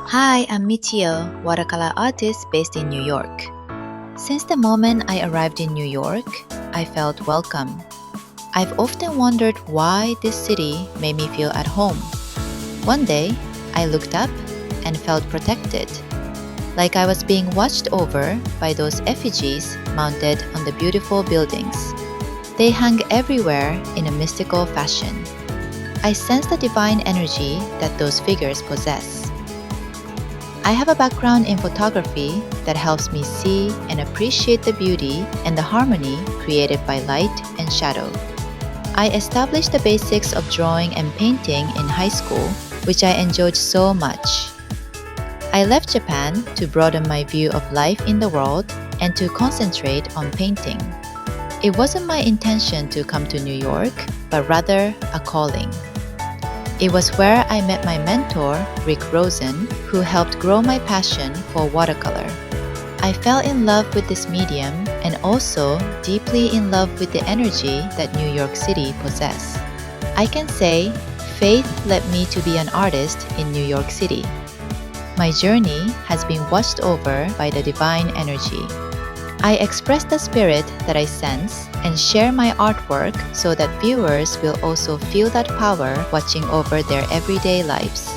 Hi, I'm Michiyo, watercolor artist based in New York. Since the moment I arrived in New York, I felt welcome. I've often wondered why this city made me feel at home. One day, I looked up and felt protected, like I was being watched over by those effigies mounted on the beautiful buildings. They hung everywhere in a mystical fashion. I sensed the divine energy that those figures possess. I have a background in photography that helps me see and appreciate the beauty and the harmony created by light and shadow. I established the basics of drawing and painting in high school, which I enjoyed so much. I left Japan to broaden my view of life in the world and to concentrate on painting. It wasn't my intention to come to New York, but rather a calling. It was where I met my mentor, Rick Rosen, who helped grow my passion for watercolor. I fell in love with this medium and also deeply in love with the energy that New York City possesses. I can say faith led me to be an artist in New York City. My journey has been watched over by the divine energy. I express the spirit that I sense and share my artwork so that viewers will also feel that power watching over their everyday lives.